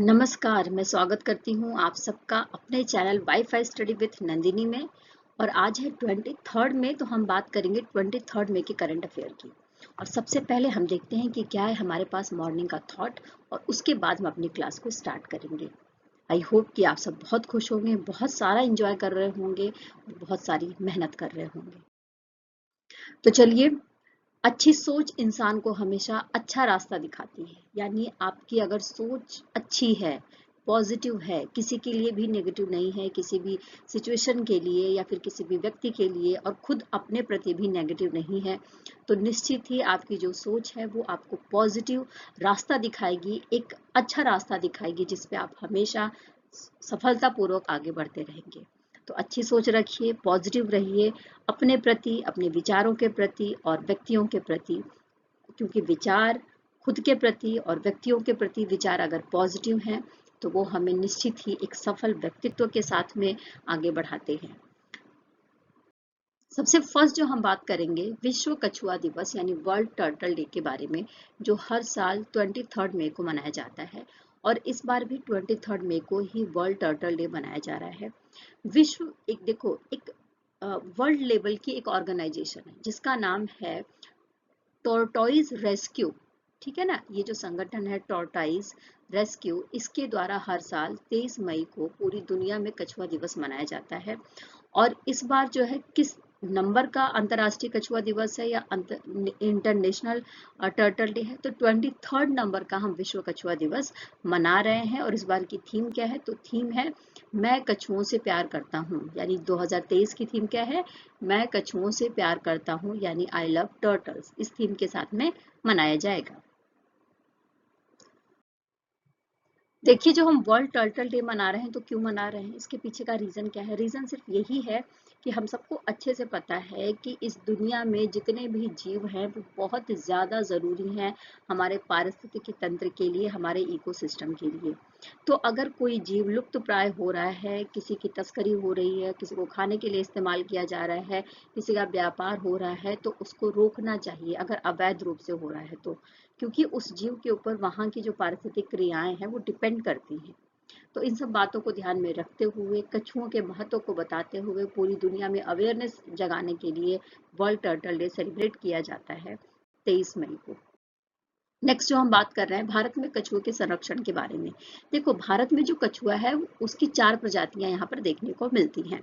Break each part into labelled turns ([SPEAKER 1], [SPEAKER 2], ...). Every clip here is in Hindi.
[SPEAKER 1] नमस्कार, मैं स्वागत करती हूँ आप सबका अपने channel wifi study with Nandini में। और आज है 23 मई, तो हम बात करेंगे 23 मई के करंट अफेयर की। और सबसे पहले हम देखते हैं कि क्या है हमारे पास मॉर्निंग का थॉट, और उसके बाद हम अपनी क्लास को स्टार्ट करेंगे। आई होप कि आप सब बहुत खुश होंगे, बहुत सारा एंजॉय कर रहे होंगे और बहुत सारी मेहनत कर रहे होंगे। तो चलिए, अच्छी सोच इंसान को हमेशा अच्छा रास्ता दिखाती है। यानी आपकी अगर सोच अच्छी है, पॉजिटिव है, किसी के लिए भी नेगेटिव नहीं है, किसी भी सिचुएशन के लिए या फिर किसी भी व्यक्ति के लिए, और खुद अपने प्रति भी नेगेटिव नहीं है, तो निश्चित ही आपकी जो सोच है वो आपको पॉजिटिव रास्ता दिखाएगी, एक अच्छा रास्ता दिखाएगी जिसपे आप हमेशा सफलतापूर्वक आगे बढ़ते रहेंगे। तो अच्छी सोच रखिए, पॉजिटिव रहिए अपने प्रति, अपने विचारों के प्रति और व्यक्तियों के प्रति, क्योंकि विचार खुद के प्रति और व्यक्तियों के प्रति विचार अगर पॉजिटिव हैं तो वो हमें निश्चित ही एक सफल व्यक्तित्व के साथ में आगे बढ़ाते हैं। सबसे फर्स्ट जो हम बात करेंगे विश्व कछुआ दिवस यानी वर्ल्ड टर्टल डे के बारे में, जो हर साल 23 मई को मनाया जाता है। और इस बार भी 23 मई को ही वर्ल्ड टर्टल डे मनाया जा रहा है। विश्व एक देखो एक वर्ल्ड लेवल की एक ऑर्गेनाइजेशन है जिसका नाम है टॉर्टोइज रेस्क्यू। ठीक है ना, ये जो संगठन है टॉर्टोइज रेस्क्यू, इसके द्वारा हर साल 23 मई को पूरी दुनिया में कछुआ दिवस मनाया जाता है। और इस बार जो है किस नंबर का अंतर्राष्ट्रीय कछुआ दिवस है या इंटरनेशनल टर्टल डे है, तो 23 नंबर का हम विश्व कछुआ दिवस मना रहे हैं। और इस बार की थीम क्या है, तो थीम है मैं कछुओं से प्यार करता हूँ। यानी 2023 की थीम क्या है, मैं कछुओं से प्यार करता हूँ, यानी आई लव टर्टल्स। इस थीम के साथ में मनाया जाएगा। देखिए, जो हम वर्ल्ड टर्टल डे मना रहे हैं तो क्यों मना रहे हैं, इसके पीछे का रीजन क्या है। रीजन सिर्फ यही है कि हम सबको अच्छे से पता है कि इस दुनिया में जितने भी जीव हैं वो बहुत ज्यादा जरूरी हैं हमारे पारिस्थितिकी तंत्र के लिए, हमारे इकोसिस्टम के लिए। तो अगर कोई जीव लुप्त प्राय हो रहा है, किसी की तस्करी हो रही है, किसी को खाने के लिए इस्तेमाल किया जा रहा है, किसी का व्यापार हो रहा है, तो उसको रोकना चाहिए अगर अवैध रूप से हो रहा है तो। क्योंकि उस जीव के ऊपर वहाँ की जो पारिस्थितिक क्रियाएं हैं वो डिपेंड करती हैं। तो इन सब बातों को ध्यान में रखते हुए, कछुओं के महत्व को बताते हुए, पूरी दुनिया में अवेयरनेस जगाने के लिए वर्ल्ड टर्टल डे सेलिब्रेट किया जाता है 23 मई को। नेक्स्ट जो हम बात कर रहे हैं भारत में कछुए के संरक्षण के बारे में। देखो, भारत में जो कछुआ है उसकी 4 प्रजातियां यहाँ पर देखने को मिलती हैं।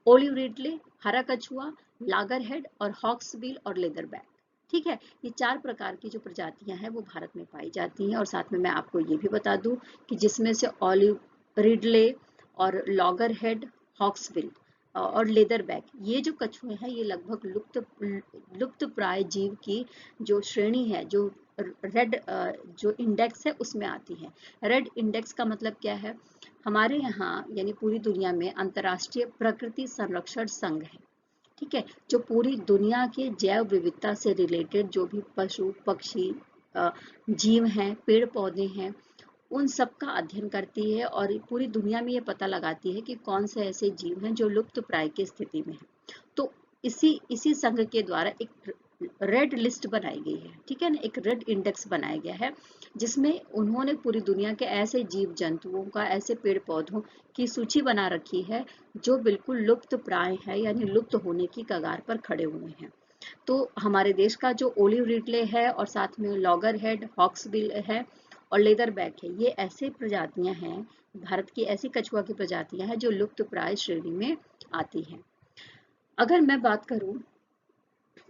[SPEAKER 1] ओलिव रिडले, हरा कछुआ, लागरहेड और हॉक्सबिल और लेदरबैक। ठीक है, ये 4 प्रकार की जो प्रजातियां हैं वो भारत में पाई जाती हैं। और साथ में मैं आपको ये भी बता दूं कि जिसमें से ओलिव रिडले और लॉगरहेड, हॉक्सबिल और लेदरबैक, ये जो कछुए हैं ये लगभग लुप्त प्राय जीव की जो श्रेणी है, जो रेड जो इंडेक्स है उसमें आती है। रेड इंडेक्स का मतलब क्या है, हमारे यहाँ यानी पूरी दुनिया में अंतर्राष्ट्रीय प्रकृति संरक्षण संघ है। ठीक है, जो पूरी दुनिया के जैव विविधता से रिलेटेड जो भी पशु पक्षी जीव हैं, पेड़ पौधे हैं, उन सब का अध्ययन करती है और पूरी दुनिया में ये पता लगाती है कि कौन से ऐसे जीव हैं जो लुप्त प्राय की स्थिति में है। तो इसी इसी संघ के द्वारा एक रेड लिस्ट बनाई गई है। ठीक है ना, एक रेड इंडेक्स बनाया गया है जिसमें उन्होंने पूरी दुनिया के ऐसे जीव जंतुओं का, ऐसे पेड़ पौधों की सूची बना रखी है जो बिल्कुल लुप्त प्राय है, यानी लुप्त होने की कगार पर खड़े हुए हैं। तो हमारे देश का जो ओलिव रिडले है और साथ में लॉगरहेड, हॉक्सबिल है और लेदरबैक है, ये ऐसे प्रजातियां हैं, भारत की ऐसी कछुआ की प्रजातियां हैं जो लुप्त प्राय श्रेणी में आती हैं। अगर मैं बात करूं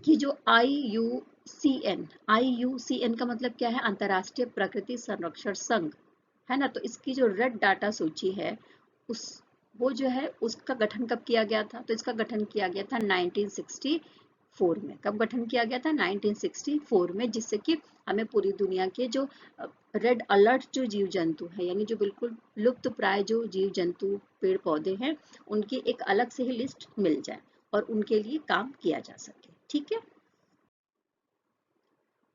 [SPEAKER 1] कि जो IUCN का मतलब क्या है, अंतर्राष्ट्रीय प्रकृति संरक्षण संघ है ना, तो इसकी जो रेड डाटा सूची है उस वो जो है उसका गठन कब किया गया था, तो इसका गठन किया गया था 1964 में। कब गठन किया गया था, 1964 में, जिससे कि हमें पूरी दुनिया के जो रेड अलर्ट जो जीव जंतु है, यानी जो बिल्कुल लुप्त प्राय जो जीव जंतु पेड़ पौधे हैं, उनकी एक अलग से ही लिस्ट मिल जाए और उनके लिए काम किया जा सके। ठीक है,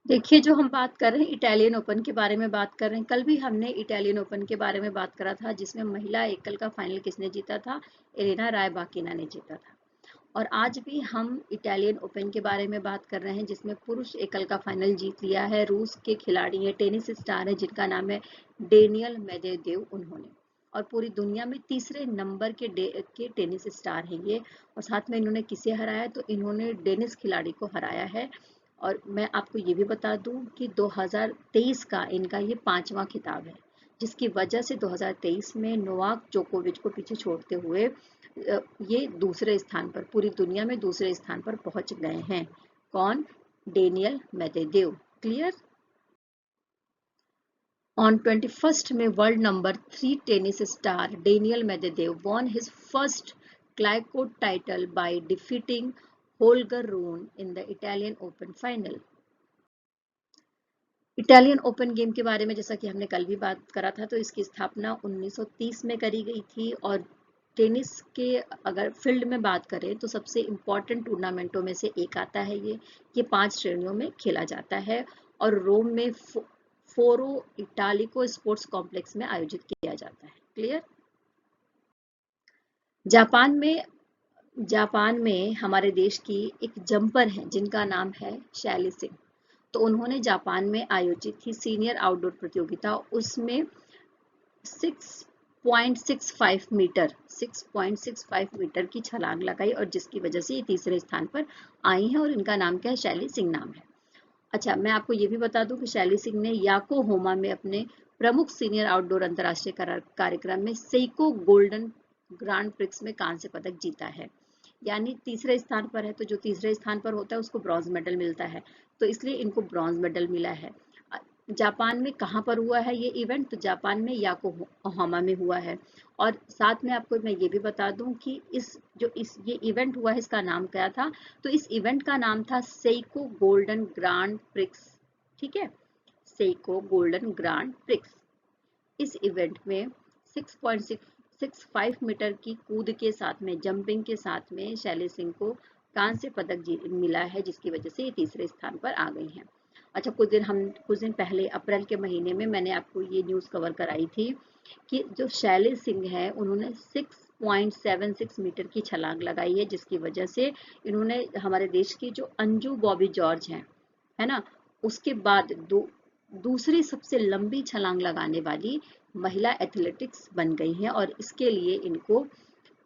[SPEAKER 1] देखिए, जो हम बात कर रहे हैं इटालियन ओपन के बारे में बात कर रहे हैं। कल भी हमने इटालियन ओपन के बारे में बात करा था जिसमें महिला एकल का फाइनल किसने जीता था, एलेना रायबाकिना ने जीता था। और आज भी हम इटालियन ओपन के बारे में बात कर रहे हैं, जिसमें पुरुष एकल का फाइनल जीत लिया है। रूस के खिलाड़ी हैं, टेनिस स्टार है जिनका नाम है डेनियल मेदवेदेव उन्होंने, और पूरी दुनिया में तीसरे नंबर के टेनिस स्टार हैं ये। और साथ में इन्होंने किसे हराया, तो इन्होंने डेनिस खिलाड़ी को हराया है। और मैं आपको ये भी बता दूं कि 2023 का इनका ये 5वां खिताब है, जिसकी वजह से 2023 में नोवाक जोकोविच को पीछे छोड़ते हुए ये दूसरे स्थान पर, पूरी दुनिया में दूसरे स्थान पर पहुंच गए हैं। कौन? Daniel Medvedev. Clear? On 21st में world number 3 tennis star Daniel Medvedev won his first clay court title by defeating Holger Rune in the Italian Open final. Italian open game के बारे में जैसा कि हमने कल भी बात करा था, तो इसकी स्थापना 1930 में करी गई थी। और टेनिस के अगर फील्ड में बात करें तो सबसे इम्पोर्टेंट टूर्नामेंटों में से एक आता है ये 5 श्रेणियों में खेला जाता है और रोम में फोरो इटालिको स्पोर्ट्स कॉम्प्लेक्स में आयोजित किया जाता है। क्लियर? जापान में हमारे देश की एक जंपर है जिनका नाम है शैली सिंह। तो उन्होंने जापान में आयोजित थी सीनियर आउटडोर प्रतियोगिता, उसमें 6.65 मीटर की छलांग लगाई और जिसकी वजह से ये तीसरे स्थान पर आई हैं और इनका नाम क्या है? शैली सिंह नाम है। अच्छा, मैं आपको ये भी बता दूं कि शैली सिंह ने याकोहोमा में अपने प्रमुख सीनियर आउटडोर अंतर्राष्ट्रीय कार्यक्रम में सेइको गोल्डन ग्रांड प्रिक्स में कांस्य पदक जीता है। यानी तीसरे स्थान पर है, तो जो तीसरे स्थान पर होता है उसको ब्रॉन्ज मेडल मिलता है, तो इसलिए इनको ब्रॉन्ज मेडल मिला है। जापान में कहाँ पर हुआ है ये इवेंट? तो जापान में याकोहामा में हुआ है। और साथ में आपको मैं ये भी बता दूं कि ये इवेंट हुआ है, इसका नाम क्या था? तो इस इवेंट का नाम था सेइको गोल्डन ग्रांड प्रिक्स। ठीक है, सेइको गोल्डन ग्रांड प्रिक्स। इस इवेंट में 6.65 मीटर की कूद के साथ में, जंपिंग के साथ में शैली सिंह को कांस्य पदक मिला है, जिसकी वजह से ये तीसरे स्थान पर आ गई हैं। अच्छा, कुछ दिन पहले अप्रैल के महीने में मैंने आपको ये न्यूज़ कवर कराई थी कि जो शैली सिंह है उन्होंने 6.76 मीटर की छलांग लगाई है, जिसकी वजह से इन्होंने हमारे देश की जो अंजू बॉबी जॉर्ज हैं, है ना, उसके बाद दूसरी सबसे लंबी छलांग लगाने वाली महिला एथलेटिक्स बन गई हैं और इसके लिए इनको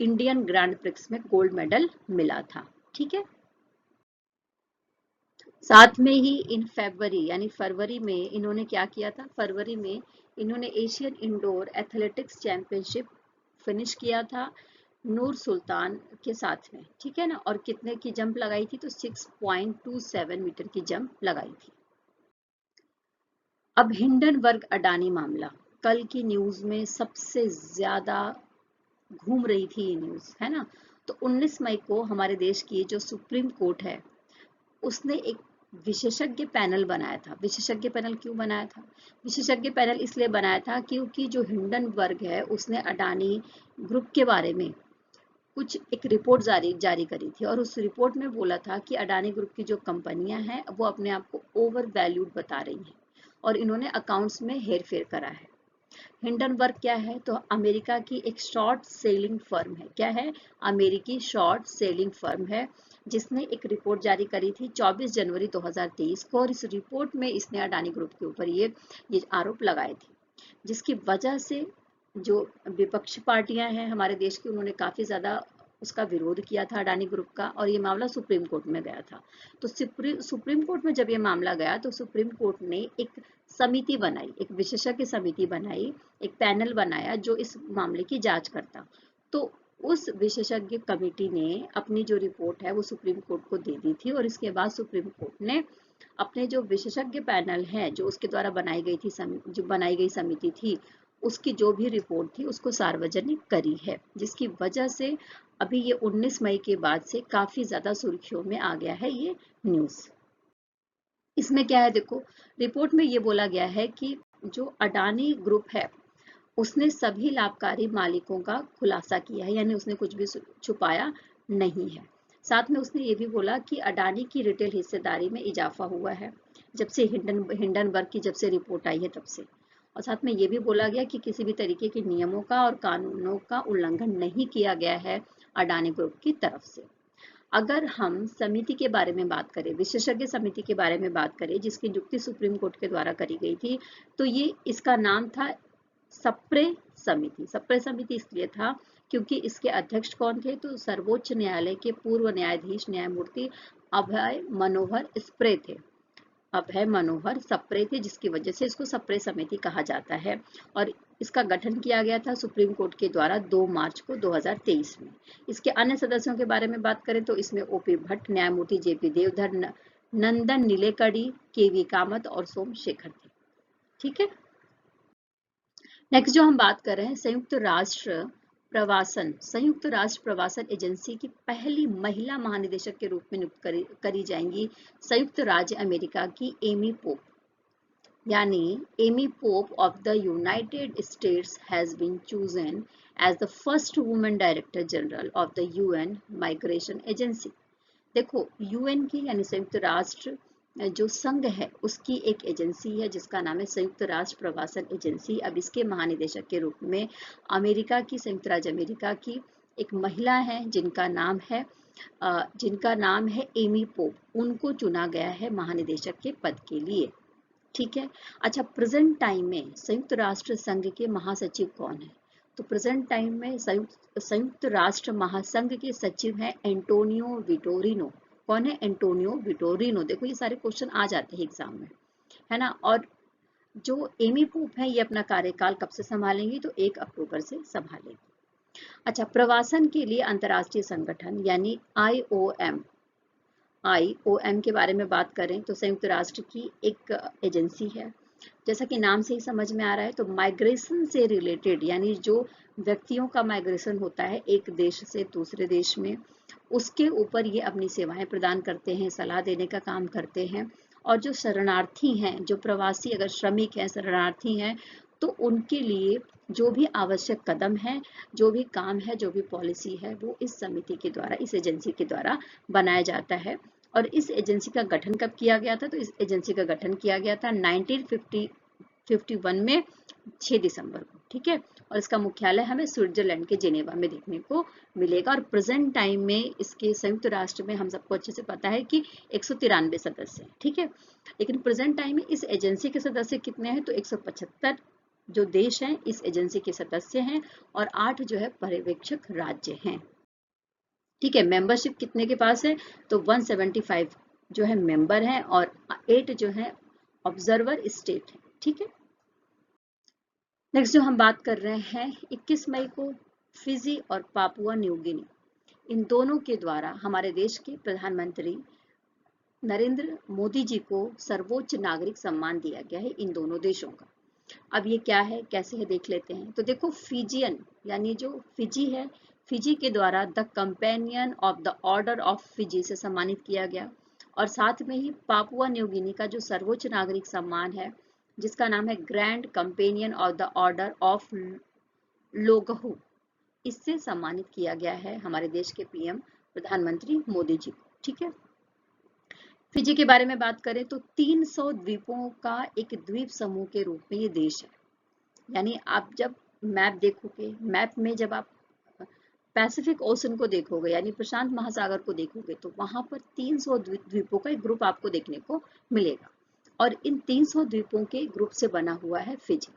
[SPEAKER 1] इंडियन ग्रैंड प्रिक्स में गोल्ड मेडल मिला था। ठीक है, साथ में ही इन फरवरी में इन्होंने क्या किया था? फरवरी में इन्होंने Asian indoor athletics championship finish किया था नूर सुल्तान के साथ में। ठीक है ना, और कितने की जंप लगाई थी? तो 6.27 मीटर की जंप लगाई थी। अब हिंडनबर्ग अडानी मामला कल की न्यूज में सबसे ज्यादा घूम रही थी ये न्यूज, है ना। तो 19 मई को हमारे देश की जो सुप्रीम कोर्ट है उसने एक विशेषज्ञ पैनल बनाया था। विशेषज्ञ पैनल क्यों बनाया था? विशेषज्ञ पैनल इसलिए बनाया था क्योंकि जो हिंडनबर्ग है उसने अडानी ग्रुप के बारे में कुछ एक रिपोर्ट जारी करी थी और उस रिपोर्ट में बोला था कि अडानी ग्रुप की जो कंपनियां हैं वो अपने आप को ओवर वैल्यूड बता रही हैं और इन्होंने अकाउंट्स में हेरफेर करा है। हिंडनबर्ग क्या है? तो अमेरिका की एक शॉर्ट सेलिंग फर्म है। क्या है? अमेरिकी शॉर्ट सेलिंग फर्म है, जिसने एक रिपोर्ट जारी करी थी 24 जनवरी 2023 को और इस रिपोर्ट में इसने अडानी ग्रुप के ऊपर ये आरोप लगाए थे, जिसकी वजह से जो विपक्ष पार्टियां हैं हमारे देश की उन्होंने काफी ज्यादा उसका विरोध किया था अडानी ग्रुप का और ये मामला सुप्रीम कोर्ट में गया था। तो सुप्रीम कोर्ट में जब ये मामला गया तो सुप्रीम कोर्ट ने एक समिति बनाई, एक विशेषज्ञ समिति बनाई, एक पैनल बनाया जो इस मामले की जांच करता। तो उस विशेषज्ञ कमेटी ने अपनी जो रिपोर्ट है वो सुप्रीम कोर्ट को दे दी थी और इसके बाद सुप्रीम कोर्ट ने अपने जो विशेषज्ञ पैनल है जो उसके द्वारा बनाई गई समिति थी उसकी जो भी रिपोर्ट थी उसको सार्वजनिक करी है, जिसकी वजह से अभी ये 19 मई के बाद से काफी ज्यादा सुर्खियों में आ गया है ये न्यूज। इसमें क्या है? देखो, रिपोर्ट में ये बोला गया है कि जो अडानी ग्रुप है उसने सभी लाभकारी मालिकों का खुलासा किया है, यानी उसने कुछ भी छुपाया नहीं है। साथ में उसने ये भी बोला कि अडानी की रिटेल हिस्सेदारी में इजाफा हुआ है जब से हिंडनबर्ग की जब से रिपोर्ट आई है तब से। और साथ में ये भी बोला गया कि किसी भी तरीके के नियमों का और कानूनों का उल्लंघन नहीं किया गया है अडानी ग्रुप की तरफ से। अगर हम समिति के बारे में बात करें, विशेषज्ञ समिति के बारे में बात करें जिसकी नियुक्ति सुप्रीम कोर्ट के द्वारा करी गई थी, तो ये इसका नाम था सप्रे समिति। सप्रे समिति इसलिए था क्योंकि इसके अध्यक्ष कौन थे, तो सर्वोच्च न्यायालय के पूर्व न्यायाधीश न्यायमूर्ति अभय मनोहर स्प्रे थे। अभय मनोहर सप्रे थे, जिसकी वजह से इसको सप्रे समिति कहा जाता है। और इसका गठन किया गया था सुप्रीम कोर्ट के द्वारा 2 मार्च को 2023 में। इसके अन्य सदस्यों के बारे में बात करें तो इसमें ओपी भट्ट, न्यायमूर्ति जेपी देवधर, नंदन नीलेकड़ी, केवी कामत और सोमशेखर थे। ठीक है, नेक्स्ट जो हम बात कर रहे हैं, संयुक्त राष्ट्र प्रवासन एजेंसी की पहली महिला महानिदेशक के रूप में नियुक्त करी जाएंगी संयुक्त राज्य अमेरिका की एमी पोप। यानी Amy Pope of the United States has been chosen as the first women director general of the UN migration agency. देखो, यूएन की यानी संयुक्त राष्ट्र जो संघ है उसकी एक एजेंसी है जिसका नाम है संयुक्त राष्ट्र प्रवासन एजेंसी। अब इसके महानिदेशक के रूप में संयुक्त राज्य अमेरिका की एक महिला है जिनका नाम है एमी पोप। उनको चुना गया है महानिदेशक के पद के लिए। ठीक है, अच्छा, प्रेजेंट टाइम में संयुक्त राष्ट्र संघ के महासचिव कौन है? तो प्रेजेंट टाइम में संयुक्त राष्ट्र महासंघ के सचिव हैं एंटोनियो विटोरिनो। कौन है? Antonio Vitorino. देखो, ये सारे क्वेश्चन आ जाते हैं एग्जाम में, है ना। और जो एमी पोप है ये अपना कार्यकाल कब से संभालेंगी? तो 1 अक्टूबर से संभालेंगी। अच्छा, प्रवासन के लिए अंतर्राष्ट्रीय संगठन यानी आईओएम के बारे में बात करें तो संयुक्त राष्ट्र की एक एजेंसी है। जैसा कि नाम से ही समझ में आ रहा है, तो माइग्रेशन से रिलेटेड यानी जो व्यक्तियों का माइग्रेशन होता है एक देश से दूसरे देश में, उसके ऊपर ये अपनी सेवाएं प्रदान करते हैं, सलाह देने का काम करते हैं। और जो शरणार्थी हैं, जो प्रवासी अगर श्रमिक हैं, शरणार्थी हैं, तो उनके लिए जो भी आवश्यक कदम है, जो भी काम है, जो भी पॉलिसी है, वो इस समिति के द्वारा, इस एजेंसी के द्वारा बनाया जाता है। और इस एजेंसी का गठन कब किया गया था? तो इस एजेंसी का गठन किया गया था 1951 में 6 दिसंबर को। ठीक है, और इसका मुख्यालय हमें स्विट्जरलैंड के जेनेवा में देखने को मिलेगा। और प्रेजेंट टाइम में इसके संयुक्त राष्ट्र में हम सबको अच्छे से पता है कि 193 सदस्य हैं। ठीक है, लेकिन प्रेजेंट टाइम में इस एजेंसी के सदस्य कितने हैं? तो 175 जो देश हैं इस एजेंसी के सदस्य हैं और 8 जो है पर्यवेक्षक राज्य हैं। ठीक है, मेंबरशिप कितने के पास है? तो 175 जो है मेंबर हैं और 8 जो है ऑब्जर्वर स्टेट है। ठीक है, नेक्स्ट जो हम बात कर रहे हैं, 21 मई को फिजी और पापुआ न्यू गिनी, इन दोनों के द्वारा हमारे देश के प्रधानमंत्री नरेंद्र मोदी जी को सर्वोच्च नागरिक सम्मान दिया गया है इन दोनों देशों का। अब ये क्या है, कैसे है, देख लेते हैं। तो देखो, फिजियन यानी जो फिजी है, फिजी के द्वारा the companion of the Order of Fiji से सम्मानित किया गया। और साथ में ही पापुआ न्यू गिनी का जो सर्वोच्च नागरिक सम्मान है जिसका नाम है Grand Companion of the Order of Logohu, इससे सम्मानित किया गया है हमारे देश के पीएम प्रधानमंत्री मोदी जी को। ठीक है, फिजी के बारे में बात करें तो 300 द्वीपों का एक द्वीप समूह के रूप में ये देश है। यानी आप जब मैप देखोगे, मैप में जब आप पैसिफिक ओशन को देखोगे यानी प्रशांत महासागर को देखोगे तो वहां पर 300 द्वीपों का एक ग्रुप आपको देखने को मिलेगा। और इन 300 द्वीपों के ग्रुप से बना हुआ है फिजी।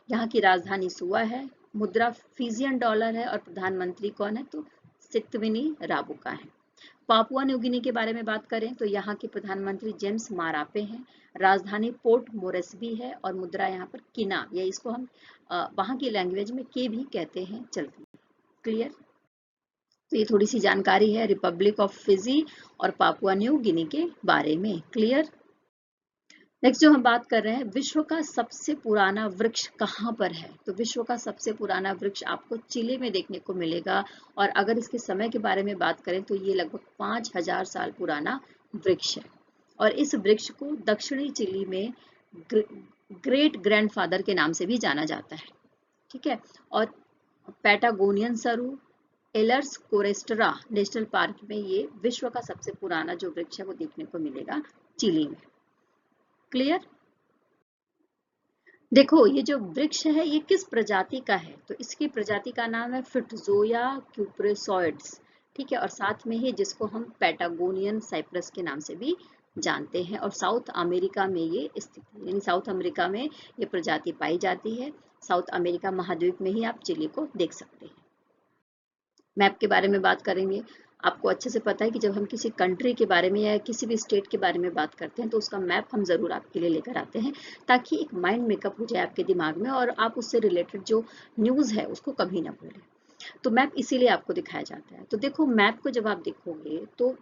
[SPEAKER 1] यहाँ की राजधानी सुआ है, मुद्रा फिजियन डॉलर है और प्रधानमंत्री कौन है? तो सित्विनी राबुका है। पापुआ न्यू गिनी के बारे में बात करें तो यहाँ के प्रधानमंत्री जेम्स मारापे हैं, राजधानी पोर्ट मोरेस्बी है और मुद्रा यहाँ पर किना, या इसको हम वहाँ की लैंग्वेज में के भी कहते हैं, चलती है। क्लियर? तो ये थोड़ी सी जानकारी है रिपब्लिक ऑफ फिजी और पापुआ न्यू गिनी के बारे में। क्लियर? नेक्स्ट जो हम बात कर रहे हैं, विश्व का सबसे पुराना वृक्ष कहाँ पर है? तो विश्व का सबसे पुराना वृक्ष आपको चिली में देखने को मिलेगा। और अगर इसके समय के बारे में बात करें तो ये लगभग 5000 साल पुराना वृक्ष है। और इस वृक्ष को दक्षिणी चिली में ग्रेट ग्रैंडफादर के नाम से भी जाना जाता है। ठीक है, और पैटागोनियन सरू एलर्स कोरेस्टरा नेशनल पार्क में ये विश्व का सबसे पुराना जो वृक्ष है वो देखने को मिलेगा चिली में। क्लियर? देखो, ये जो वृक्ष है ये किस प्रजाति का है? तो इसकी प्रजाति का नाम है फिटजोया क्यूप्रेसॉइड्स। ठीक है, और साथ में ही जिसको हम पैटागोनियन साइप्रस के नाम से भी जानते हैं, और साउथ अमेरिका में ये स्थित है, यानी साउथ अमेरिका में ये प्रजाति पाई जाती है। साउथ अमेरिका महाद्वीप में ही आप चिली को देख सकते हैं। मैप के बारे में बात करेंगे। आपको अच्छे से पता है कि जब हम किसी कंट्री के बारे में या किसी भी स्टेट के बारे में बात करते हैं तो उसका मैप हम ज़रूर आपके लिए लेकर आते हैं, ताकि एक माइंड मेकअप हो जाए आपके दिमाग में और आप उससे रिलेटेड जो न्यूज़ है उसको कभी ना भूलें। तो मैप इसीलिए आपको दिखाया जाता है। तो देखो, मैप को जब आप देखोगे तो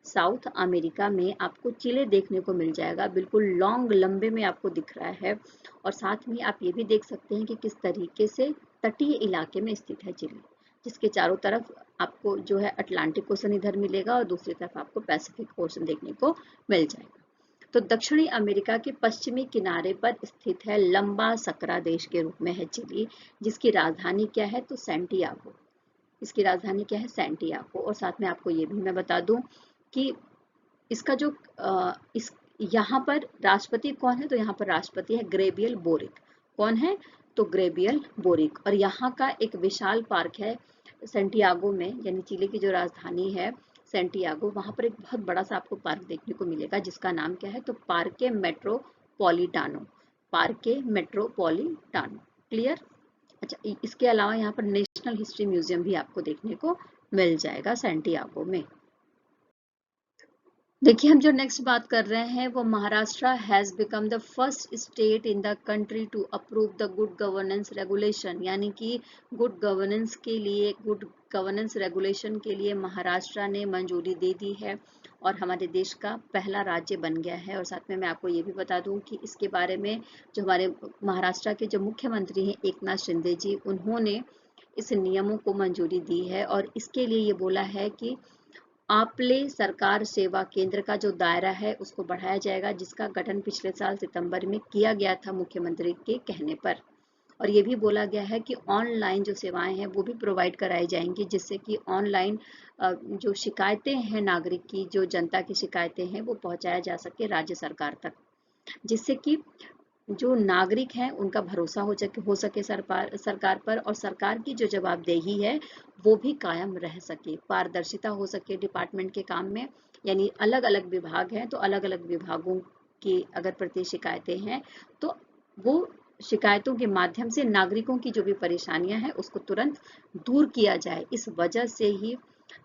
[SPEAKER 1] साउथ अमेरिका में आपको चिले देखने को मिल जाएगा, बिल्कुल लॉन्ग लंबे में आपको दिख रहा है। और साथ में आप ये भी देख सकते हैं कि किस तरीके से तटीय इलाके में स्थित है चिली, जिसके चारों तरफ आपको जो है अटलांटिक ओशन इधर मिलेगा और दूसरी तरफ आपको पैसिफिक ओशन देखने को मिल जाएगा। तो दक्षिणी अमेरिका के पश्चिमी किनारे पर स्थित है, लंबा सकरा देश के रूप में है चिली, जिसकी राजधानी क्या है तो सैंटियागो। इसकी राजधानी क्या है, सैंटियागो। और साथ में आपको ये भी मैं बता दूं कि इसका जो इस यहाँ पर राष्ट्रपति कौन है, तो यहाँ पर राष्ट्रपति है ग्रेबियल बोरिक। कौन है, तो ग्रेबियल बोरिक। और यहाँ का एक विशाल पार्क है सेंटियागो में, यानी चिली की जो राजधानी है सेंटियागो, वहां पर एक बहुत बड़ा सा आपको पार्क देखने को मिलेगा, जिसका नाम क्या है तो पार्के मेट्रोपॉलिटानो। पार्के मेट्रोपॉलिटानो, क्लियर। अच्छा, इसके अलावा यहाँ पर नेशनल हिस्ट्री म्यूजियम भी आपको देखने को मिल जाएगा सेंटियागो में। देखिए, हम जो नेक्स्ट बात कर रहे हैं वो Maharashtra has become the first state in the country to approve the good governance regulation, यानी कि गुड गवर्नेंस रेगुलेशन के लिए महाराष्ट्र ने मंजूरी दे दी है और हमारे देश का पहला राज्य बन गया है। और साथ में मैं आपको ये भी बता दूं कि इसके बारे में जो हमारे महाराष्ट्र के जो मुख्यमंत्री हैं एकनाथ शिंदे जी, उन्होंने इस नियमों को मंजूरी दी है और इसके लिए ये बोला है कि आपले सरकार सेवा केंद्र का जो दायरा है उसको बढ़ाया जाएगा, जिसका गठन पिछले साल सितंबर में किया गया था मुख्यमंत्री के कहने पर। और ये भी बोला गया है कि ऑनलाइन जो सेवाएं हैं वो भी प्रोवाइड कराई जाएंगी, जिससे कि ऑनलाइन जो शिकायतें हैं नागरिक की, जो जनता की शिकायतें हैं वो पहुंचाया जा सके राज्य सरकार तक, जिससे कि जो नागरिक हैं उनका भरोसा हो सके सरकार पर, और सरकार की जो जवाबदेही है वो भी कायम रह सके, पारदर्शिता हो सके डिपार्टमेंट के काम में। यानी अलग अलग विभाग हैं तो अलग अलग विभागों की अगर प्रति शिकायतें हैं तो वो शिकायतों के माध्यम से नागरिकों की जो भी परेशानियां हैं उसको तुरंत दूर किया जाए। इस वजह से ही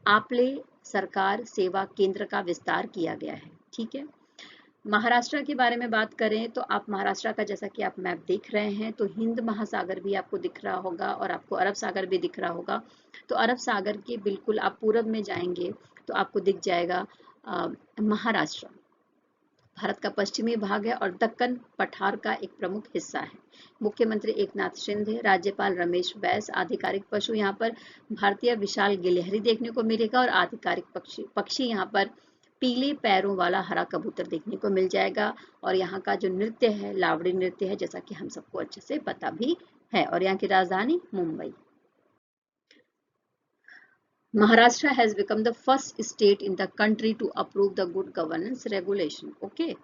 [SPEAKER 1] आपले सरकार सेवा केंद्र का विस्तार किया गया है। ठीक है, महाराष्ट्र के बारे में बात करें तो आप महाराष्ट्र का, जैसा कि आप मैप देख रहे हैं, तो हिंद महासागर भी आपको दिख रहा होगा और आपको अरब सागर भी दिख रहा होगा। तो अरब सागर के बिल्कुल आप पूरब में जाएंगे तो आपको दिख जाएगा महाराष्ट्र, भारत का पश्चिमी भाग है और दक्कन पठार का एक प्रमुख हिस्सा है। मुख्यमंत्री एकनाथ शिंदे, राज्यपाल रमेश बैस, आधिकारिक पशु यहाँ पर भारतीय विशाल गिलहरी देखने को मिलेगा और आधिकारिक पक्षी यहाँ पर पीले पैरों वाला हरा कबूतर देखने को मिल जाएगा। और यहाँ का जो नृत्य है लावड़ी नृत्य है, जैसा कि हम सबको अच्छे से पता भी है। और यहाँ की राजधानी Mumbai. Maharashtra has become the first state in the country to approve the good governance regulation. Okay.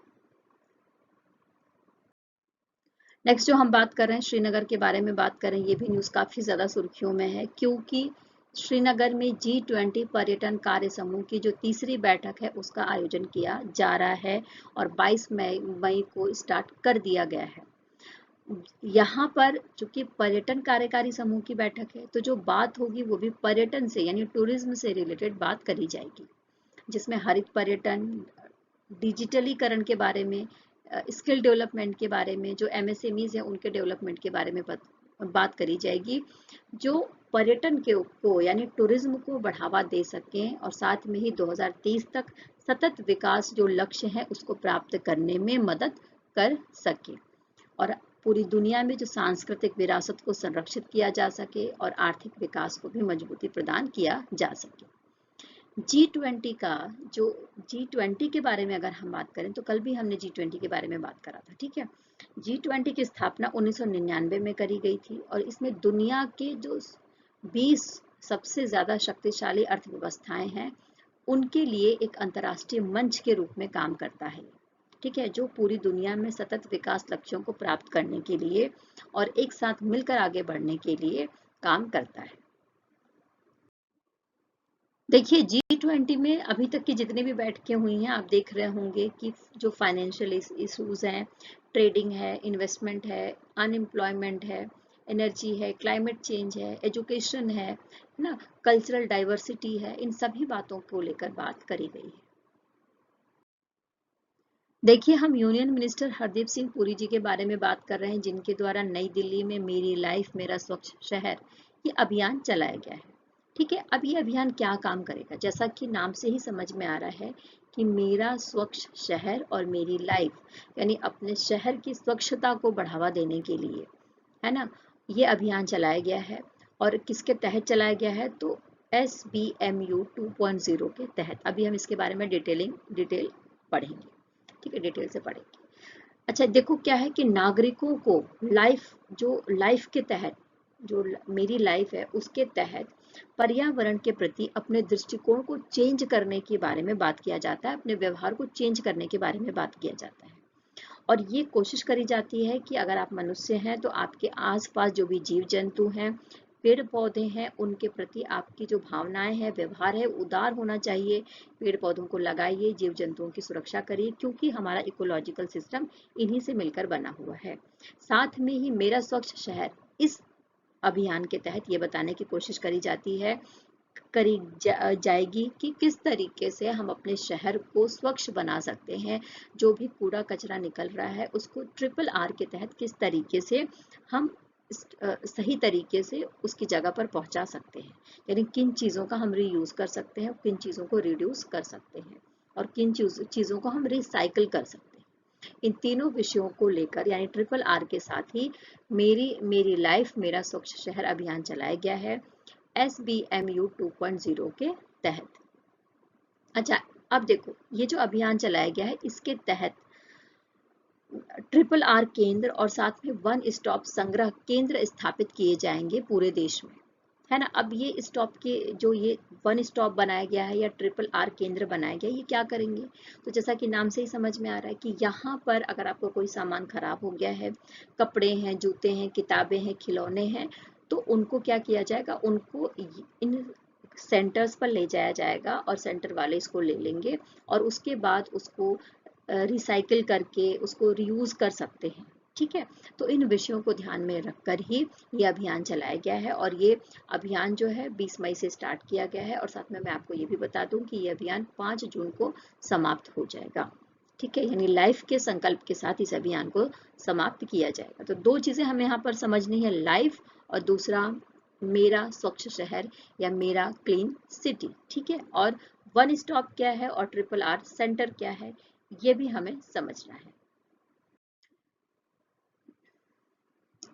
[SPEAKER 1] Next जो हम बात कर रहे हैं श्रीनगर के बारे में बात करें, ये भी न्यूज़ काफ़ी ज़्यादा सुर्खियों में है, क्योंकि श्रीनगर में G20 पर्यटन कार्य समूह की जो तीसरी बैठक है उसका आयोजन किया जा रहा है और 22 मई को स्टार्ट कर दिया गया है। यहाँ पर चूंकि पर्यटन कार्यकारी समूह की बैठक है तो जो बात होगी वो भी पर्यटन से यानी टूरिज्म से रिलेटेड बात करी जाएगी, जिसमें हरित पर्यटन, डिजिटलीकरण के बारे में, स्किल डेवलपमेंट के बारे में, जो एमएसएमईज हैं उनके डेवलपमेंट के बारे में बात करी जाएगी, जो पर्यटन को यानी टूरिज्म को बढ़ावा दे सकें और साथ में ही 2030 तक सतत विकास जो लक्ष्य है उसको प्राप्त करने में मदद कर सके और पूरी दुनिया में जो सांस्कृतिक विरासत को संरक्षित किया जा सके और आर्थिक विकास को भी मजबूती प्रदान किया जा सके। G20 का जो G20 के बारे में अगर हम बात करें तो कल भी हमने G20 के बारे में बात करा था। ठीक है, G20 की स्थापना 1999 में करी गई थी और इसमें दुनिया के जो 20 सबसे ज्यादा शक्तिशाली अर्थव्यवस्थाएं हैं उनके लिए एक अंतर्राष्ट्रीय मंच के रूप में काम करता है। ठीक है, जो पूरी दुनिया में सतत विकास लक्ष्यों को प्राप्त करने के लिए और एक साथ मिलकर आगे बढ़ने के लिए काम करता है। देखिए G20 में अभी तक की जितनी भी बैठकें हुई हैं, आप देख रहे होंगे कि जो फाइनेंशियल इश्यूज हैं, ट्रेडिंग है, इन्वेस्टमेंट है, अनएम्प्लॉयमेंट है, एनर्जी है, क्लाइमेट चेंज है, एजुकेशन है ना, कल्चरल डाइवर्सिटी है, इन सभी बातों को लेकर बात करी गई है। देखिए, हम यूनियन मिनिस्टर हरदीप सिंह पुरी जी के बारे में बात कर रहे हैं, जिनके द्वारा नई दिल्ली में मेरी लाइफ मेरा स्वच्छ शहर ये अभियान चलाया गया है। ठीक है, अब ये अभियान क्या काम करेगा? जैसा कि नाम से ही समझ में आ रहा है कि मेरा स्वच्छ शहर और मेरी लाइफ, यानी अपने शहर की स्वच्छता को बढ़ावा देने के लिए, है ना, ये अभियान चलाया गया है। और किसके तहत चलाया गया है? तो SBMU 2.0 के तहत। अभी हम इसके बारे में डिटेल पढ़ेंगे। ठीक है, डिटेल से पढ़ेंगे। अच्छा देखो, क्या है कि नागरिकों को लाइफ के तहत, जो मेरी लाइफ है उसके तहत पर्यावरण के प्रति अपने दृष्टिकोण को चेंज करने के बारे में बात किया जाता है, अपने व्यवहार को चेंज करने के बारे में बात किया जाता है। और ये कोशिश करी जाती है कि अगर आप मनुष्य हैं तो आपके आसपास जो भी जीव जंतु हैं, पेड़ पौधे हैं, उनके प्रति आपकी जो भावनाएं हैं, व्यवहार है, उदार होना चाहिए। पेड़ पौधों को लगाइए, जीव जंतुओं की सुरक्षा करिए, क्योंकि हमारा इकोलॉजिकल सिस्टम इन्हीं से मिलकर बना हुआ है। साथ में ही मेरा स्वच्छ शहर, इस अभियान के तहत ये बताने की कोशिश करी जाती है, जाएगी कि किस तरीके से हम अपने शहर को स्वच्छ बना सकते हैं। जो भी कूड़ा कचरा निकल रहा है उसको RRR के तहत किस तरीके से हम सही तरीके से उसकी जगह पर पहुंचा सकते हैं, यानी किन चीज़ों का हम रीयूज कर सकते हैं, किन चीज़ों को रिड्यूस कर सकते हैं, और किन चीज़ों को हम रिसाइकिल कर सकते हैं। इन तीनों विषयों को लेकर, यानी RRR के साथ ही मेरी मेरी लाइफ मेरा स्वच्छ शहर अभियान चलाया गया है SBMU 2.0 के तहत। अच्छा, अब देखो, ये जो अभियान चलाया गया है इसके तहत RRR केंद्र और साथ में वन स्टॉप संग्रह केंद्र स्थापित किए जाएंगे पूरे देश में, है ना। अब ये स्टॉप के जो ये वन स्टॉप बनाया गया है या RRR केंद्र बनाया गया है, ये क्या करेंगे? तो जैसा कि नाम से ही समझ में आ रहा है कि यहाँ पर अगर आपको कोई सामान खराब हो गया है, कपड़े हैं, जूते हैं, किताबें हैं, खिलौने हैं, तो उनको क्या किया जाएगा? उनको इन सेंटर्स पर ले जाया जाएगा और सेंटर वाले इसको ले लेंगे और उसके बाद उसको रिसाइकिल करके उसको रीयूज कर सकते हैं। ठीक है, तो इन विषयों को ध्यान में रखकर ही ये अभियान चलाया गया है। और ये अभियान जो है 20 मई से स्टार्ट किया गया है, और साथ में मैं आपको ये भी बता दूं कि ये अभियान 5 जून को समाप्त हो जाएगा। ठीक है, यानी लाइफ के संकल्प के साथ इस अभियान को समाप्त किया जाएगा। तो दो चीजें हमें यहाँ पर समझनी है, लाइफ और दूसरा मेरा स्वच्छ शहर या मेरा क्लीन सिटी। ठीक है, और वन स्टॉप क्या है और RRR सेंटर क्या है, ये भी हमें समझना है।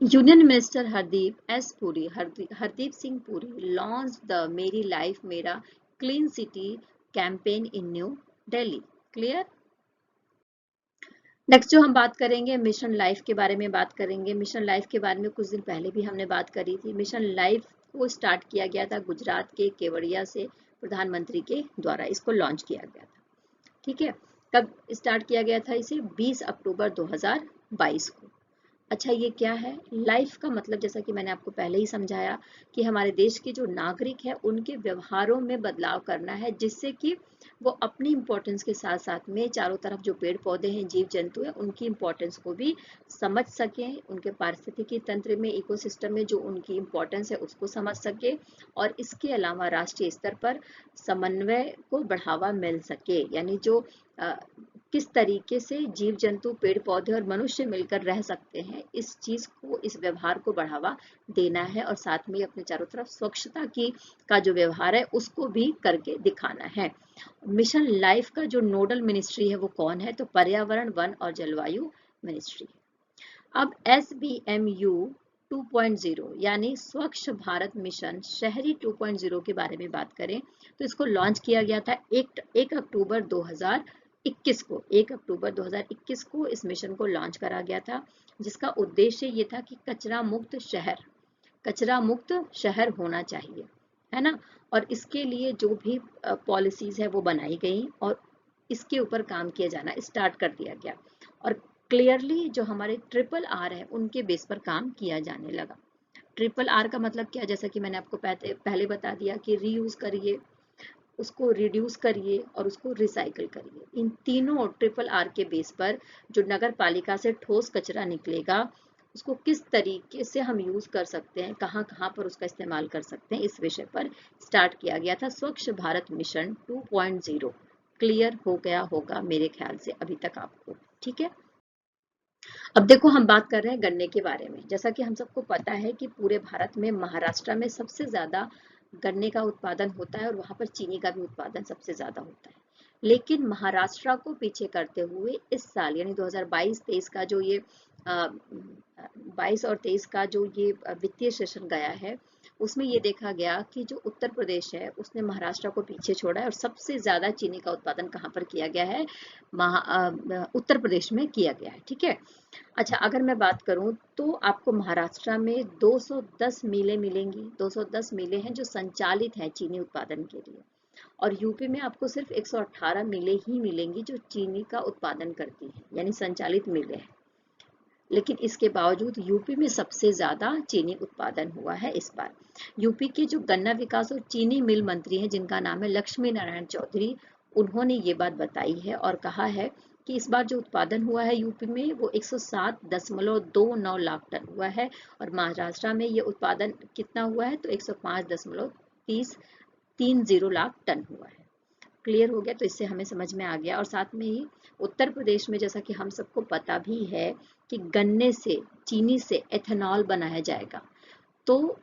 [SPEAKER 1] Union minister Hardeep Singh Puri launch the मेरी लाइफ मेरा clean city campaign in new Delhi. Clear? Next जो हम बात करेंगे, मिशन लाइफ के बारे में बात करेंगे। मिशन लाइफ के बारे में कुछ दिन पहले भी हमने बात करी थी। मिशन लाइफ को स्टार्ट किया गया था गुजरात के केवड़िया से, प्रधानमंत्री के द्वारा इसको लॉन्च किया गया था। ठीक है, कब स्टार्ट किया गया था इसे? 20 अक्टूबर 2022 को। अच्छा, ये क्या है? लाइफ का मतलब जैसा कि मैंने आपको पहले ही समझाया कि हमारे देश के जो नागरिक हैं उनके व्यवहारों में बदलाव करना है, जिससे कि वो अपनी इम्पोर्टेंस के साथ साथ में चारों तरफ जो पेड़ पौधे हैं, जीव जंतु हैं, उनकी इम्पोर्टेंस को भी समझ सकें, उनके पारिस्थितिकी तंत्र में, इकोसिस्टम में जो उनकी इम्पोर्टेंस है उसको समझ सके, और इसके अलावा राष्ट्रीय स्तर पर समन्वय को बढ़ावा मिल सके, यानी जो किस तरीके से जीव जंतु, पेड़ पौधे और मनुष्य मिलकर रह सकते हैं, इस चीज को, इस व्यवहार को बढ़ावा देना है, और साथ में अपने चारों तरफ स्वच्छता की का जो व्यवहार है उसको भी करके दिखाना है। मिशन लाइफ का जो नोडल मिनिस्ट्री है वो कौन है? तो पर्यावरण, वन और जलवायु मिनिस्ट्री। अब SBMU 2.0 यानी स्वच्छ भारत मिशन शहरी 2.0 के बारे में बात करें तो इसको लॉन्च किया गया था 1 अक्टूबर 2021 को। 1 अक्टूबर 2021 को इस मिशन को लॉन्च करा गया था, जिसका उद्देश्य ये था कि कचरा मुक्त शहर होना चाहिए, है ना। और इसके लिए जो भी पॉलिसीज है वो बनाई गई और इसके ऊपर काम किया जाना स्टार्ट कर दिया गया, और क्लियरली जो हमारे RRR है उनके बेस पर काम किया जाने लगा। RRR का मतलब क्या? जैसा कि मैंने आपको पहले बता दिया कि रीयूज करिए, उसको रिड्यूस करिए और उसको रिसाइकल करिए। इन तीनों ट्रिपल आर के बेस पर जो नगर पालिका से ठोस कचरा निकलेगा उसको किस तरीके से हम यूज कर सकते हैं, कहाँ कहाँ पर उसका इस्तेमाल कर सकते हैं, इस विषय पर स्टार्ट किया गया था स्वच्छ भारत मिशन 2.0। क्लियर हो गया होगा मेरे ख्याल से अभी तक आपको, ठीक है। अब देखो हम बात कर रहे हैं गन्ने के बारे में। जैसा कि हम सबको पता है कि पूरे भारत में महाराष्ट्र में सबसे ज्यादा गन्ने का उत्पादन होता है और वहां पर चीनी का भी उत्पादन सबसे ज्यादा होता है। लेकिन महाराष्ट्र को पीछे करते हुए इस साल यानी 2022-23 का जो ये 22 और 23 का जो ये वित्तीय सेशन गया है उसमें ये देखा गया कि जो उत्तर प्रदेश है उसने महाराष्ट्र को पीछे छोड़ा है और सबसे ज्यादा चीनी का उत्पादन कहाँ पर किया गया है, उत्तर प्रदेश में किया गया है, ठीक है। अच्छा अगर मैं बात करूं तो आपको महाराष्ट्र में 210 मिलें मिलेंगी। 210 मिलें हैं जो संचालित हैं चीनी उत्पादन के लिए, और यूपी में आपको सिर्फ 118 मिलें ही मिलेंगी जो चीनी का उत्पादन करती हैं, यानी संचालित मिलें हैं। लेकिन इसके बावजूद यूपी में सबसे ज्यादा चीनी उत्पादन हुआ है इस बार। यूपी के जो गन्ना विकास और चीनी मिल मंत्री हैं जिनका नाम है लक्ष्मी नारायण चौधरी, उन्होंने ये बात बताई है और कहा है कि इस बार जो उत्पादन हुआ है यूपी में वो 107.29 लाख टन हुआ है और महाराष्ट्र में ये उत्पादन कितना हुआ है तो 105.30 लाख टन हुआ है। क्लियर हो गया, तो इससे हमें समझ में आ गया। और साथ में ही उत्तर प्रदेश में जैसा कि हम सबको पता भी है कि गन्ने से चीनी से एथेनॉल बनाया जाएगा, तो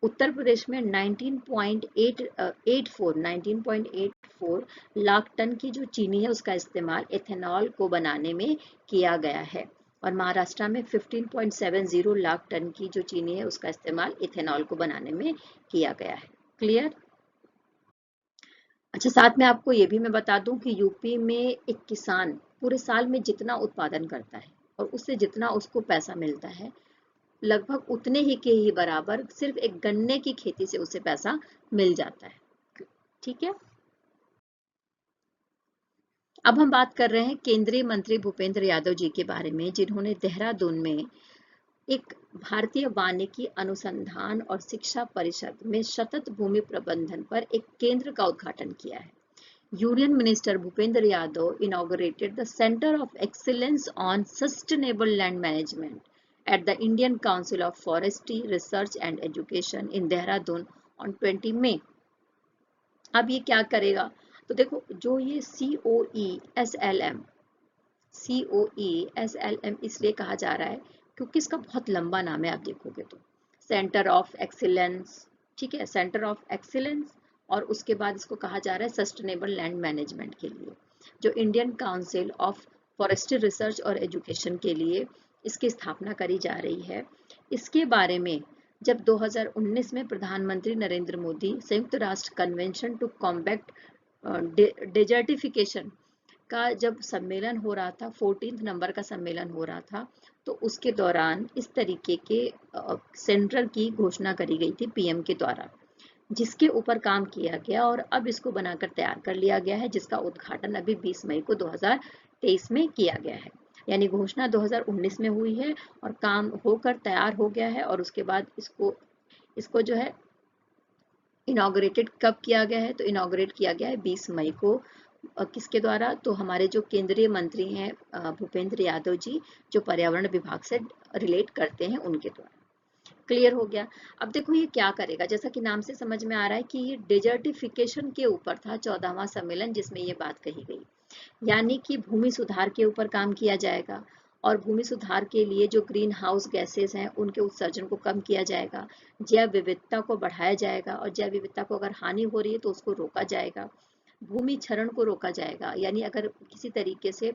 [SPEAKER 1] उत्तर प्रदेश में 19.84 लाख टन की जो चीनी है उसका इस्तेमाल एथेनॉल को बनाने में किया गया है और महाराष्ट्र में 15.70 लाख टन की जो चीनी है उसका इस्तेमाल इथेनॉल को बनाने में किया गया है। क्लियर। अच्छा साथ में आपको ये भी मैं बता दूं कि यूपी में एक किसान पूरे साल में जितना उत्पादन करता है और उससे जितना उसको पैसा मिलता है लगभग उतने ही के ही बराबर सिर्फ एक गन्ने की खेती से उसे पैसा मिल जाता है, ठीक है। अब हम बात कर रहे हैं केंद्रीय मंत्री भूपेंद्र यादव जी के बारे में, जिन्होंने देहरादून में एक भारतीय वानिकी अनुसंधान और शिक्षा परिषद में सतत भूमि प्रबंधन पर एक केंद्र का उद्घाटन किया है। Union Minister Bhupendra Yadav inaugurated the Center of Excellence on Sustainable Land Management at the Indian Council of Forestry Research and Education in Dehradun on 20 May। अब ये क्या करेगा, तो देखो जो ये COE SLM इसलिए कहा जा रहा है क्योंकि इसका बहुत लंबा नाम है, आप देखोगे तो सेंटर ऑफ एक्सीलेंस, ठीक है, सेंटर ऑफ एक्सीलेंस, और उसके बाद इसको कहा जा रहा है सस्टेनेबल लैंड मैनेजमेंट के लिए, जो Indian council of forestry research और एजुकेशन के लिए इसकी स्थापना करी जा रही है। इसके बारे में जब 2019 में प्रधानमंत्री नरेंद्र मोदी संयुक्त राष्ट्र कन्वेंशन टू कॉम्बैट डेजर्टिफिकेशन का जब सम्मेलन हो रहा था, 14 नंबर का सम्मेलन हो रहा था, तो उसके दौरान इस तरीके के सेंटर की घोषणा करी गई थी पीएम के द्वारा, जिसके ऊपर काम किया गया और अब इसको बनाकर तैयार कर लिया गया है, जिसका उद्घाटन अभी 20 मई को 2023 में किया गया है। यानी घोषणा 2019 में हुई है और काम होकर तैयार हो गया है और उसके बाद इसको जो है इनॉग्रेटेड कब किया गया है, तो इनॉग्रेट किया गया है 20 मई को। किसके द्वारा, तो हमारे जो केंद्रीय मंत्री हैं भूपेंद्र यादव जी, जो पर्यावरण विभाग से रिलेट करते हैं, उनके द्वारा। क्लियर हो गया। अब देखो ये क्या करेगा, जैसा कि नाम से समझ में आ रहा है कि ये डेजर्टिफिकेशन के ऊपर था 14वां सम्मेलन जिसमें ये बात कही गई, यानी कि भूमि सुधार के ऊपर काम किया जाएगा और भूमि सुधार के लिए जो ग्रीन हाउस गैसेस हैं उनके उत्सर्जन को कम किया जाएगा, जैव विविधता को बढ़ाया जाएगा और जैव विविधता को अगर हानि हो रही है तो उसको रोका जाएगा, भूमि क्षरण को रोका जाएगा, यानी अगर किसी तरीके से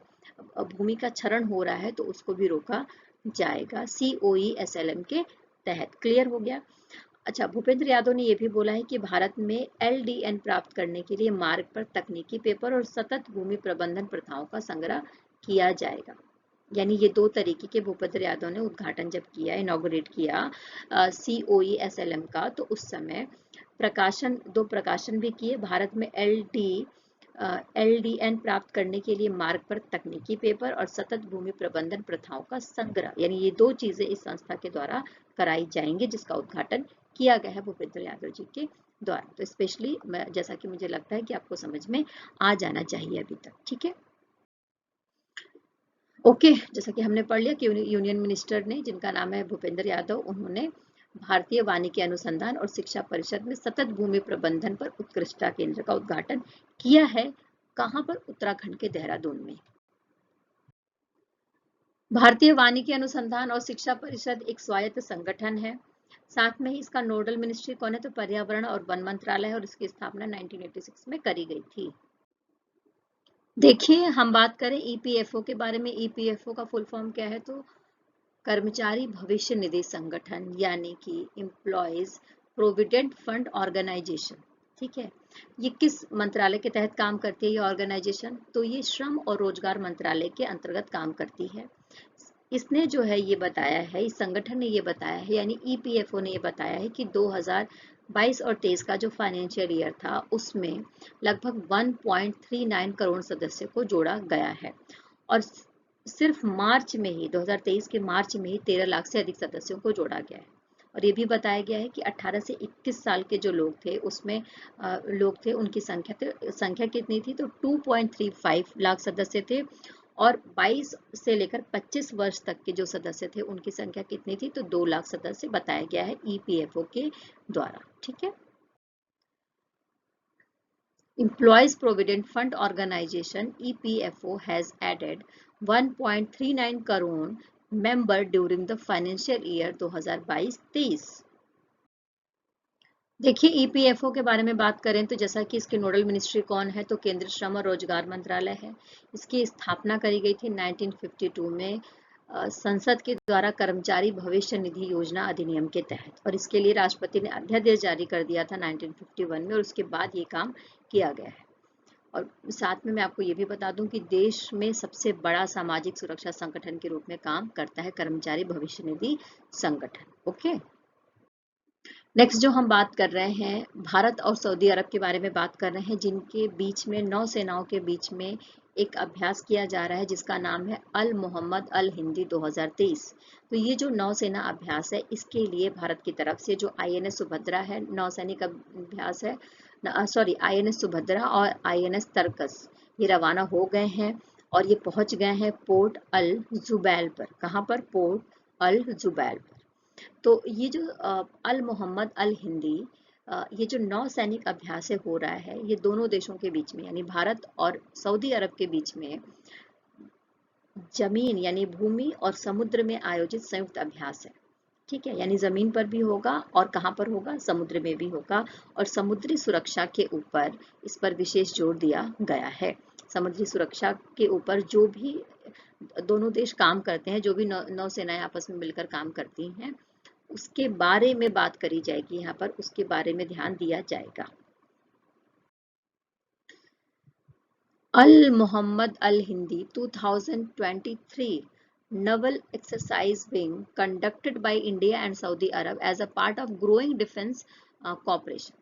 [SPEAKER 1] भूमि का क्षरण हो रहा है तो उसको भी रोका जाएगा COE SLM के तहत। क्लियर हो गया। अच्छा भूपेंद्र यादव ने यह भी बोला है कि भारत में LDN प्राप्त करने के लिए मार्ग पर तकनीकी पेपर और सतत भूमि प्रबंधन प्रथाओं का संग्रह किया जाएगा। यानी ये दो तरीके के भूपेंद्र यादव ने उद्घाटन जब किया, इनॉग्रेट किया COE SLM का, तो उस समय दो प्रकाशन भी किए। भारत में LDN प्राप्त करने के लिए मार्ग पर तकनीकी पेपर और सतत भूमि प्रबंधन प्रथाओं का संग्रह, यानी ये दो चीजें इस संस्था के द्वारा कराई जाएंगी, जिसका उद्घाटन किया गया है भूपेंद्र यादव जी के द्वारा। तो स्पेशली जैसा कि मुझे लगता है कि आपको समझ में आ जाना चाहिए अभी तक, ठीक है। ओके, जैसा कि हमने पढ़ लिया कि यूनियन मिनिस्टर ने, जिनका नाम है भूपेंद्र यादव, उन्होंने भारतीय वानिकी अनुसंधान और शिक्षा परिषद में सतत भूमि प्रबंधन पर उत्कृष्टता केंद्र का उद्घाटन किया है। कहां पर? उत्तराखंड के देहरादून में। भारतीय वानिकी अनुसंधान और शिक्षा परिषद एक स्वायत्त संगठन है। साथ में ही इसका नोडल मिनिस्ट्री कौन है? तो पर्यावरण और वन मंत्रालय है, और इसकी स्थापना 1986 में करी गई थी। देखिए, हम बात करें ईपीएफओ के बारे में। ईपीएफओ का फुल फॉर्म क्या है? तो कर्मचारी भविष्य निधि संगठन, यानी कि एम्प्लॉयज प्रोविडेंट फंड ऑर्गेनाइजेशन। ठीक है, ये किस मंत्रालय के तहत काम करती है ये ऑर्गेनाइजेशन? तो ये श्रम और रोजगार मंत्रालय के अंतर्गत काम करती है। इसने जो है ये बताया है, इस संगठन ने ये बताया है, यानी ईपीएफओ ने ये बताया है कि 2022 और 23 का जो फाइनेंशियल ईयर था उसमें लगभग 1.39 करोड़ सदस्यों को जोड़ा गया है, और सिर्फ मार्च में ही 2023 के मार्च में ही 13 लाख से अधिक सदस्यों को जोड़ा गया है। और ये भी बताया गया है कि 18 से 21 साल के जो लोग थे उसमें लोग थे, उनकी संख्या कितनी थी? तो 2.35 लाख सदस्य थे, और 22 से लेकर 25 वर्ष तक के जो सदस्य थे उनकी संख्या कितनी थी? तो 2 लाख सदस्य बताया गया है ईपीएफओ के द्वारा। ठीक है, Employees Provident Fund Organization EPFO has added 1.39 crore member during the financial year 2022-23। देखिए, ईपीएफओ के बारे में बात करें तो जैसा कि इसके नोडल मिनिस्ट्री कौन है? तो केंद्रीय श्रम और रोजगार मंत्रालय है। इसकी स्थापना करी गई थी 1952 में संसद के द्वारा कर्मचारी भविष्य निधि योजना अधिनियम के तहत, और इसके लिए राष्ट्रपति ने अध्यादेश जारी कर दिया था 1951 में, और उसके बाद ये काम किया गया है। और साथ में मैं आपको ये भी बता दूं कि देश में सबसे बड़ा सामाजिक सुरक्षा संगठन के रूप में काम करता है कर्मचारी भविष्य निधि संगठन। ओके, नेक्स्ट जो हम बात कर रहे हैं, भारत और सऊदी अरब के बारे में बात कर रहे हैं, जिनके बीच में नौसेनाओं के बीच में एक अभ्यास किया जा रहा है जिसका नाम है अल मोहम्मद अल हिंदी 2023। तो ये जो नौसेना अभ्यास है, इसके लिए भारत की तरफ से जो आईएनएस सुभद्रा है, नौसैनिक अभ्यास है, आईएनएस सुभद्रा और आईएनएस तरकस, ये रवाना हो गए हैं और ये पहुंच गए हैं पोर्ट अल जुबैल पर। कहाँ पर? पोर्ट अल जुबैल पर। तो ये जो अल मोहम्मद अल हिंदी, ये जो नौसैनिक अभ्यास से हो रहा है, ये दोनों देशों के बीच में, यानी भारत और सऊदी अरब के बीच में जमीन यानी भूमि और समुद्र में आयोजित संयुक्त अभ्यास है। ठीक है, यानी जमीन पर भी होगा और कहाँ पर होगा? समुद्र में भी होगा, और समुद्री सुरक्षा के ऊपर इस पर विशेष जोर दिया गया है। समुद्री सुरक्षा के ऊपर जो भी दोनों देश काम करते हैं, जो भी नौसेनाएं आपस में मिलकर काम करती हैं, उसके बारे में बात करी जाएगी यहाँ पर, उसके बारे में ध्यान दिया जाएगा। अल मोहम्मद अल Hindi 2023 naval exercise being conducted by India and Saudi Arab as a part of growing defense cooperation।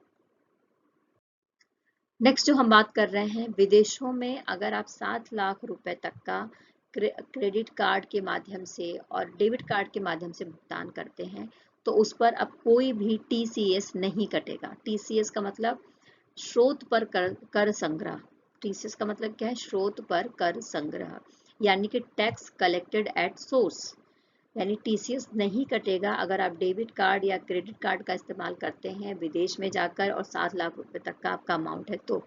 [SPEAKER 1] Next जो हम बात कर रहे हैं, विदेशों में अगर आप 7 लाख रुपए तक का क्रेडिट कार्ड के माध्यम से और डेबिट कार्ड के माध्यम से भुगतान करते हैं, तो उस पर अब कोई भी टीसीएस नहीं कटेगा। टीसीएस का मतलब स्रोत पर कर संग्रह। टीसीएस का मतलब क्या है? स्रोत पर कर संग्रह, यानी कि टैक्स कलेक्टेड एट सोर्स। यानी टीसीएस नहीं कटेगा अगर आप डेबिट कार्ड या क्रेडिट कार्ड का इस्तेमाल करते हैं विदेश में जाकर और 7 लाख रुपए तक का आपका अमाउंट है तो।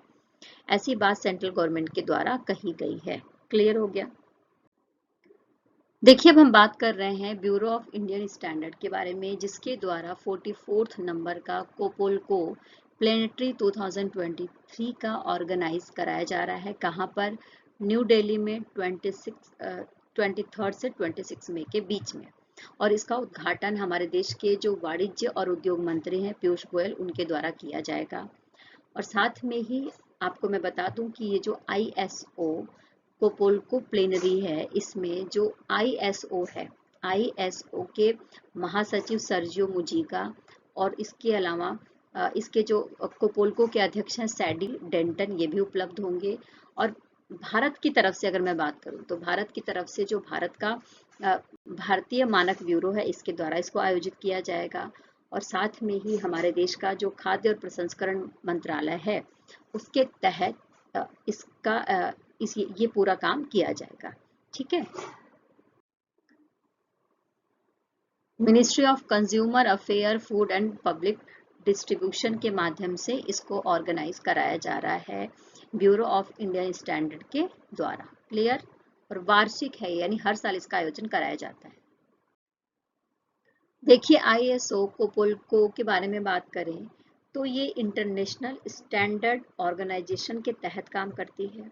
[SPEAKER 1] ऐसी बात सेंट्रल गवर्नमेंट के द्वारा कही गई है। क्लियर हो गया? देखिए, अब हम बात कर रहे हैं ब्यूरो ऑफ इंडियन स्टैंडर्ड के बारे में, जिसके द्वारा 44th नंबर का कोपोलको प्लेनेटरी 2023 का ऑर्गेनाइज कराया जा रहा है। कहाँ पर? न्यू दिल्ली में 23 से 26 मई के बीच में, और इसका उद्घाटन हमारे देश के जो वाणिज्य और उद्योग मंत्री हैं पीयूष गोयल, उनके द्वारा किया जाएगा। और साथ में ही आपको मैं बता दूं कि ये जो आईएसओ कोपोलको प्लेनरी है, इसमें जो आईएसओ है, आईएसओ के महासचिव सर्जियो मुजिका, और इसके अलावा इसके जो कोपोलको के अध्यक्ष हैं सैडी डेंटन, ये भी उपलब्ध होंगे। और भारत की तरफ से अगर मैं बात करूं तो भारत की तरफ से जो भारत का भारतीय मानक ब्यूरो है, इसके द्वारा इसको आयोजित किया जाएगा। और साथ में ही हमारे देश का जो खाद्य और प्रसंस्करण मंत्रालय है उसके तहत इसका ये पूरा काम किया जाएगा। ठीक है। Ministry of consumer affair, food and public distribution के माध्यम से इसको ऑर्गेनाइज कराया जा रहा है ब्यूरो ऑफ इंडियन स्टैंडर्ड के द्वारा। क्लियर। और वार्षिक है, यानी हर साल इसका आयोजन कराया जाता है। देखिए, आईएसओ कोपोल्को के बारे में बात करें तो ये इंटरनेशनल स्टैंडर्ड ऑर्गेनाइजेशन के तहत काम करती है,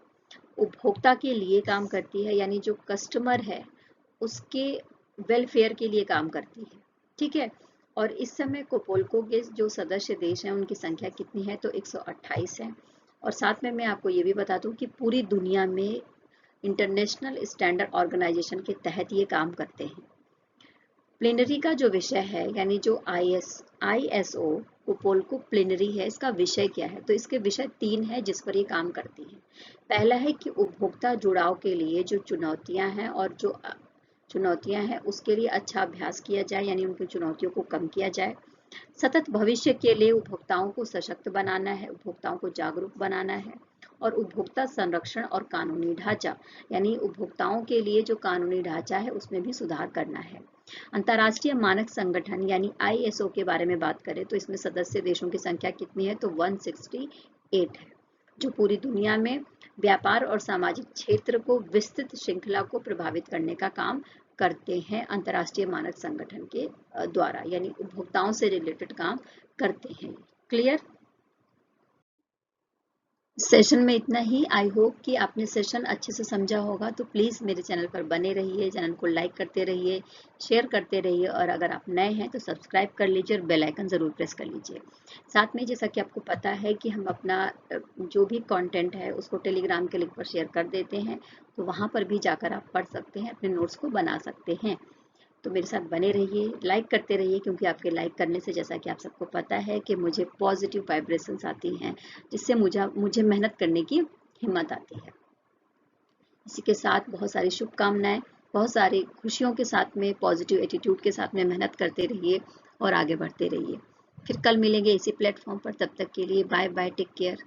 [SPEAKER 1] उपभोक्ता के लिए काम करती है, यानी जो कस्टमर है उसके वेलफेयर के लिए काम करती है। ठीक है। और इस समय कोपोल्को के जो सदस्य देश हैं उनकी संख्या कितनी है, तो 128 है। और साथ में मैं आपको ये भी बता दूं कि पूरी दुनिया में इंटरनेशनल स्टैंडर्ड ऑर्गेनाइजेशन के तहत ये काम करते हैं। प्लेनरी का जो विषय है, यानी जो आईएसओ कोपोल्को प्लेनरी है, इसका विषय क्या है, तो इसके विषय 3 है जिस पर ये काम करती है। पहला है कि उपभोक्ता जुड़ाव के लिए जो चुनौतियां हैं और जो चुनौतियां हैं उसके लिए अच्छा अभ्यास किया जाए, यानी उनकी चुनौतियों को कम किया जाए। सतत भविष्य के लिए उपभोक्ताओं को सशक्त बनाना है, उपभोक्ताओं को जागरूक बनाना है। और उपभोक्ता संरक्षण और कानूनी ढांचा, यानी उपभोक्ताओं के लिए जो कानूनी ढांचा है उसमें भी सुधार करना है। अंतर्राष्ट्रीय मानक संगठन यानी आईएसओ के बारे में बात करें तो इसमें सदस्य देशों की संख्या कितनी है, तो 168 है, जो पूरी दुनिया में व्यापार और सामाजिक क्षेत्र को विस्तृत श्रृंखला को प्रभावित करने का काम करते हैं अंतर्राष्ट्रीय मानक संगठन के द्वारा, यानी उपभोक्ताओं से रिलेटेड काम करते हैं। क्लियर। सेशन में इतना ही। आई होप कि आपने सेशन अच्छे से समझा होगा। तो प्लीज़ मेरे चैनल पर बने रहिए, चैनल को लाइक करते रहिए, शेयर करते रहिए, और अगर आप नए हैं तो सब्सक्राइब कर लीजिए और बेल आइकन ज़रूर प्रेस कर लीजिए। साथ में जैसा कि आपको पता है कि हम अपना जो भी कंटेंट है उसको टेलीग्राम के लिंक पर शेयर कर देते हैं, तो वहाँ पर भी जाकर आप पढ़ सकते हैं, अपने नोट्स को बना सकते हैं। तो मेरे साथ बने रहिए, लाइक करते रहिए, क्योंकि आपके लाइक करने से, जैसा कि आप सबको पता है, कि मुझे पॉजिटिव वाइब्रेशंस आती हैं, जिससे मुझे मेहनत करने की हिम्मत आती है। इसी के साथ बहुत सारी शुभकामनाएं, बहुत सारी खुशियों के साथ में, पॉजिटिव एटीट्यूड के साथ में मेहनत करते रहिए और आगे बढ़ते रहिए। फिर कल मिलेंगे इसी प्लेटफॉर्म पर। तब तक के लिए बाय बाय, टेक केयर।